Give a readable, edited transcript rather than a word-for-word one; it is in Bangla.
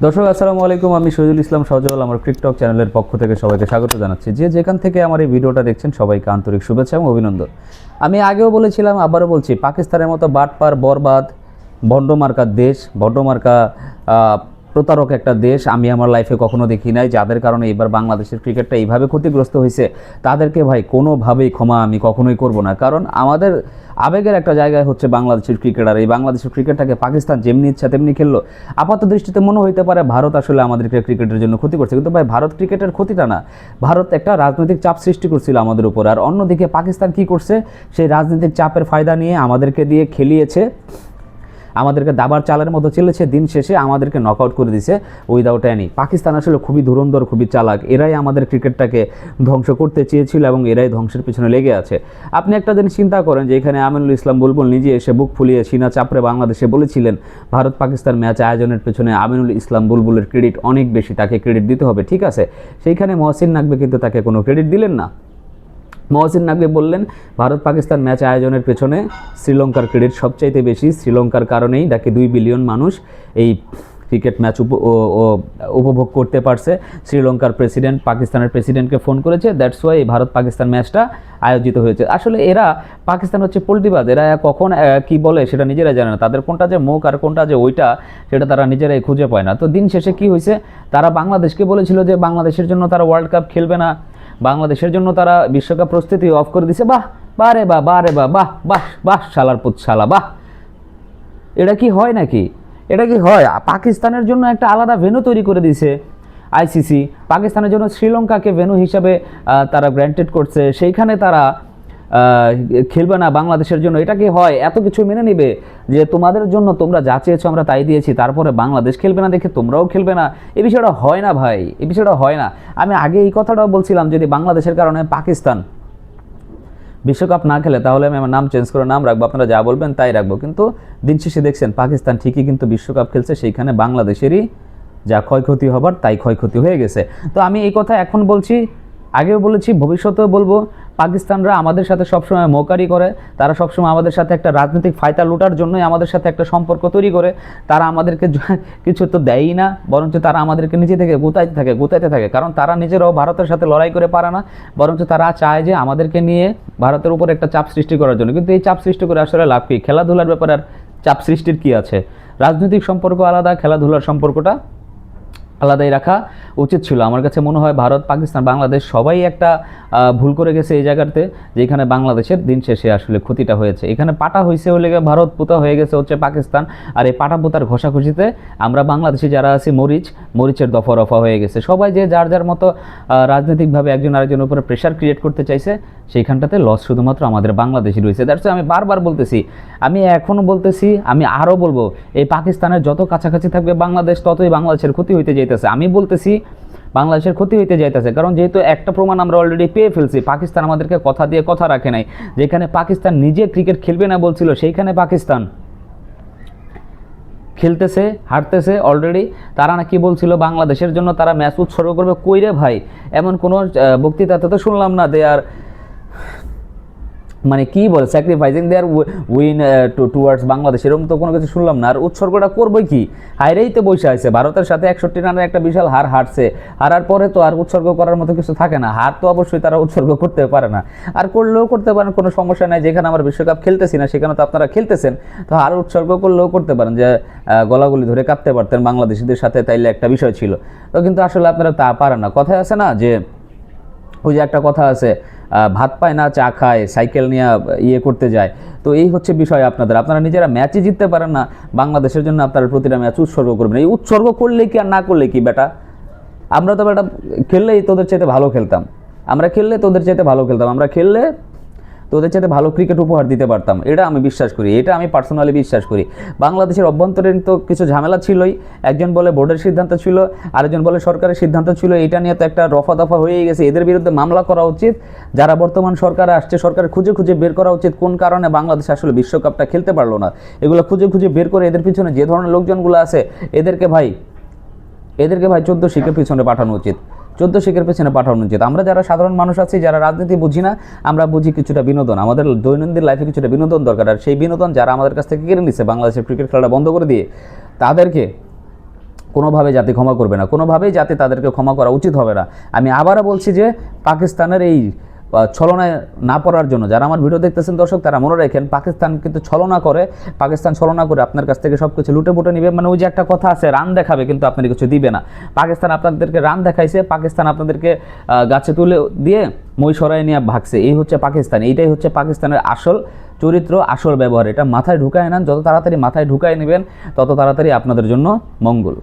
দর্শক আসসালামু আলাইকুম, আমি শহীদুল ইসলাম সজল আমার টিকটক চ্যানেলের পক্ষ থেকে সবাইকে স্বাগত জানাচ্ছি। যে যেখান থেকে আমার এই ভিডিওটা দেখছেন সবাইকে আন্তরিক শুভেচ্ছা এবং অভিনন্দন। আমি আগেও বলেছিলাম, আবারও বলছি, পাকিস্তানের মতো বাটপার বরবাদ ভণ্ডমার্কা দেশ, ভণ্ডমার্কা প্রতারক একটা দেশ আমি আমার লাইফে কখনো দেখি নাই। যাদের কারণে এবার বাংলাদেশের ক্রিকেটটা এইভাবে ক্ষতিগ্রস্ত হয়েছে তাদেরকে ভাই কোনোভাবেই ক্ষমা আমি কখনোই করব না। কারণ আমাদের আবেগের একটা জায়গায় হচ্ছে বাংলাদেশের ক্রিকেট, আর এই বাংলাদেশের ক্রিকেটটাকে পাকিস্তান যেমনি ইচ্ছা তেমনি খেললো। আপাত দৃষ্টিতে মনে হইতে পারে ভারত আসলে আমাদেরকে ক্রিকেটের জন্য ক্ষতি করছে, কিন্তু ভাই ভারত ক্রিকেটের ক্ষতিটা না, ভারত একটা রাজনৈতিক চাপ সৃষ্টি করছিল আমাদের উপর। আর অন্যদিকে পাকিস্তান কি করছে, সেই রাজনৈতিক চাপের ফায়দা নিয়ে আমাদেরকে দিয়ে খেলিয়েছে, আমাদেরকে দাবার চালের মতো চলেছে, দিন শেষে আমাদেরকে নকআউট করে দিছে উইদাউট এনি। পাকিস্তান আসলে খুবই ধুরন্ধর, খুবই চালাক, এরাই আমাদের ক্রিকেটটাকে ধ্বংস করতে চেয়েছিল এবং এরাই ধ্বংসের পিছনে লেগে আছে। আপনি একটা জিনিস চিন্তা করেন যে এখানে আমিনুল ইসলাম বুলবুল নিজে এসে বুক ফুলিয়ে সিনা চাপড়ে বাংলাদেশে বলেছিলেন ভারত পাকিস্তান ম্যাচ আয়োজনের পেছনে আমিনুল ইসলাম বুলবুলের ক্রেডিট অনেক বেশি, তাকে ক্রেডিট দিতে হবে। ঠিক আছে, সেইখানে মহসিন নাকবি কিন্তু তাকে কোনো ক্রেডিট দিলেন না। মহসিন নাকবি বললেন ভারত পাকিস্তান ম্যাচ আয়োজনের পেছনে শ্রীলঙ্কার ক্রেডিট সবচাইতে বেশি, শ্রীলঙ্কার কারণেই নাকি 2 বিলিয়ন মানুষ এই ক্রিকেট ম্যাচ উপভোগ করতে পারছে। শ্রীলঙ্কার প্রেসিডেন্ট পাকিস্তানের প্রেসিডেন্টকে ফোন করেছে, দ্যাটস ওয়াই এই ভারত পাকিস্তান ম্যাচটা আয়োজিত হয়েছে। আসলে এরা পাকিস্তান হচ্ছে পোল্ট্রিবাজ, এরা কখন কি বলে সেটা নিজেরাই জানে না, তাদের কোনটা যে মুখ আর কোনটা যে ওইটা সেটা তারা নিজেরাই খুঁজে পায় না। তো দিন শেষে কি হয়েছে, তারা বাংলাদেশকে বলেছিল যে বাংলাদেশের জন্য তারা ওয়ার্ল্ড কাপ খেলবে না, বাংলাদেশের জন্য তারা বিশ্বকাপ প্রস্তুতি অফ করে দিছে। বাহ বাহ রে বাহ, বাহ রে বাহ, বাহ বাহ বাহ, শালার পুত শালা, বাহ। এটা কি হয় নাকি? এটা কি হয়? পাকিস্তানের জন্য একটা আলাদা ভেন্যু তৈরি করে দিয়েছে আইসিসি, পাকিস্তানের জন্য শ্রীলঙ্কাকে ভেন্যু হিসাবে তারা গ্র্যান্টেড করছে, সেইখানে তারা খেলবে না বাংলাদেশের জন্য। এটা কি হয়? এত কিছু মেনে নিবে যে তোমাদের জন্য তোমরা যা চেয়েছো আমরা তাই দিয়েছি, তারপরে বাংলাদেশ খেলবে না দেখে তোমরাও খেলবে না? এই বিষয়টা হয় না ভাই, এই বিষয়টা হয় না। আমি আগে এই কথাটাও বলছিলাম, যদি বাংলাদেশের কারণে পাকিস্তান বিশ্বকাপ না খেলে তাহলে আমি আমার নাম চেঞ্জ করে নাম রাখবো, আপনারা যা বলবেন তাই রাখবো। কিন্তু দিন শেষে দেখছেন পাকিস্তান ঠিকই কিন্তু বিশ্বকাপ খেলছে, সেইখানে বাংলাদেশেরই যা ক্ষয়ক্ষতি হবার তাই ক্ষয়ক্ষতি হয়ে গেছে। তো আমি এই কথা এখন বলছি, আগেও বলেছি, ভবিষ্যতেও বলবো, পাকিস্তানরা আমাদের সাথে সবসময় মোকারি করে, তারা সবসময় আমাদের সাথে একটা রাজনৈতিক ফায়দা লুটার জন্যই আমাদের সাথে একটা সম্পর্ক তৈরি করে। তারা আমাদেরকে কিছু তো দেয়ই না, বরঞ্চ তারা আমাদেরকে নিজে থেকে গুতাইতে থাকে, কারণ তারা নিজেরাও ভারতের সাথে লড়াই করে পারে না, বরঞ্চ তারা চায় যে আমাদেরকে নিয়ে ভারতের উপর একটা চাপ সৃষ্টি করার জন্য। কিন্তু এই চাপ সৃষ্টি করে আসলে লাভ কি? খেলাধুলার ব্যাপারে আর চাপ সৃষ্টির কি আছে? রাজনৈতিক সম্পর্ক আলাদা, খেলাধুলার সম্পর্কটা আলাদাই রাখা উচিত ছিল। আমার কাছে মনে হয় ভারত পাকিস্তান বাংলাদেশ সবাই একটা ভুল করে গেছে এই জায়গাতে, যেখানে বাংলাদেশের দিন শেষে আসলে ক্ষতিটা হয়েছে। এখানে পাটা হয়েছে হলে ভারত, পোতা হয়ে গেছে হচ্ছে পাকিস্তান। আর এই পাটা পোতার ঘষাঘষিতে আমরা বাংলাদেশি যারা আছি মরিচের দফা রফা হয়ে গেছে। সবাই যে যার যার মতো রাজনৈতিকভাবে একজন আরেকজনের উপরে প্রেশার ক্রিয়েট করতে চাইছে, সেইখানটাতে লস শুধুমাত্র আমাদের বাংলাদেশি রয়েছে। দ্যাটস আমি বারবার বলতেছি, আমি এখনও বলতেছি, আমি আরও বলবো, এই পাকিস্তানের যত কাছাকাছি থাকবে বাংলাদেশ ততই বাংলাদেশের ক্ষতি হইতে যাইতেছে। আমি বলতেছি বাংলাদেশের ক্ষতি হইতে যাইতেছে, কারণ যেহেতু একটা প্রমাণ আমরা অলরেডি পেয়ে ফেলছি, পাকিস্তান আমাদেরকে কথা দিয়ে কথা রাখে নাই। যেখানে পাকিস্তান নিজে ক্রিকেট খেলবে না বলছিল, সেইখানে পাকিস্তান খেলতেছে, হারতেছে অলরেডি। তারা নাকি বলছিল বাংলাদেশের জন্য তারা ম্যাচ উৎসর্গ করবে। কইরে ভাই, এমন কোনো বক্তৃতাতে তো শুনলাম না দে আর মানে কি বলে স্যাক্রিফাইসিং দেয়ার উইন টুয়ার্ডস বাংলাদেশ, এরকম তো কোনো কিছু শুনলাম না। আর উৎসর্গটা করবে কি? হাইরেই তো বসে আছে, ভারতের সাথে 61 রানের একটা বিশাল হারছে, হারার পরে তো আর উৎসর্গ করার মতো কিছু থাকে না। হার তো অবশ্যই তারা উৎসর্গ করতে পারে না, আর করলেও করতে পারেন, কোনো সমস্যা নাই। যেখানে আমরা বিশ্বকাপ খেলতেছি না সেখানে তো আপনারা খেলতেছেন, তো হার উৎসর্গ করলেও করতে পারেন, যে গলাগুলি ধরে কাঁপতে পারতেন বাংলাদেশিদের সাথে, তাইলে একটা বিষয় ছিল। তো কিন্তু আসলে আপনারা তা পারেন না। কথায় আছে না যে, ওই যে একটা কথা আছে, ভাত পায় না চা খায়, সাইকেল নিয়ে ইয়ে করতে যায়। তো এই হচ্ছে বিষয় আপনারা নিজেরা ম্যাচই জিততে পারেন না, বাংলাদেশের জন্য আপনারা প্রতিটা ম্যাচ উৎসর্গ করবেন। এই উৎসর্গ করলে কি আর না করলে কি বেটা? আমরা তো বেটা খেললেই তোদের চাইতে ভালো খেলতাম, আমরা খেললে তোদের চাইতে ভালো খেলতাম, আমরা খেললে তোদের চাইতে ভালো ক্রিকেট উপহার দিতে পারতাম। এটা আমি বিশ্বাস করি, এটা আমি পার্সোনালি বিশ্বাস করি। বাংলাদেশের অভ্যন্তরীণ তো কিছু ঝামেলা ছিলই, একজন বলে বোর্ডের সিদ্ধান্ত ছিল, আরেকজন বলে সরকারের সিদ্ধান্ত ছিল। এটা নিয়ে তো একটা রফা দফা হয়েই গেছে। এদের বিরুদ্ধে মামলা করা উচিত, যারা বর্তমান সরকারে আসছে সরকার খুঁজে খুঁজে বের করা উচিত কোন কারণে বাংলাদেশ আসলে বিশ্বকাপটা খেলতে পারলো না। এগুলো খুঁজে খুঁজে বের করে এদের পিছনে যে ধরনের লোকজনগুলো আছে এদেরকে ভাই 14 শিখের পিছনে পাঠানো উচিত, 14 শিখের পেছনে পাঠানো উচিত। আমরা যারা সাধারণ মানুষ আছি, যারা রাজনীতি বুঝি না, আমরা বুঝি কিছুটা বিনোদন, আমাদের দৈনন্দিন লাইফে কিছুটা বিনোদন দরকার। আর সেই বিনোদন যারা আমাদের কাছ থেকে কেড়ে নিচ্ছে বাংলাদেশের ক্রিকেট খেলাটা বন্ধ করে দিয়ে, কোনোভাবে জাতি ক্ষমা করবে না, কোনোভাবেই জাতি তাদেরকে ক্ষমা করা উচিত হবে না। আমি আবারও বলছি যে পাকিস্তানের এই ছলনায় না পড়ার জন্য যারা আমার ভিডিও দেখতেছেন দর্শক, তারা মনে রাখেন পাকিস্তান কিন্তু ছলনা করে, পাকিস্তান ছলনা করে আপনার কাছ থেকে সব কিছু লুটে পুটে নেবে। মানে ওই যে একটা কথা আছে, রান দেখাবে কিন্তু আপনার কিছু দিবে না। পাকিস্তান আপনাদেরকে রান দেখাইছে, পাকিস্তান আপনাদেরকে গাছে তুলে দিয়ে মই সরাই নিয়ে ভাগছে। এই হচ্ছে পাকিস্তান, এইটাই হচ্ছে পাকিস্তানের আসল চরিত্র, আসল ব্যবহার। এটা মাথায় ঢুকায় নেন, যত তাড়াতাড়ি মাথায় ঢুকায় নেবেন তত তাড়াতাড়ি আপনাদের জন্য মঙ্গল।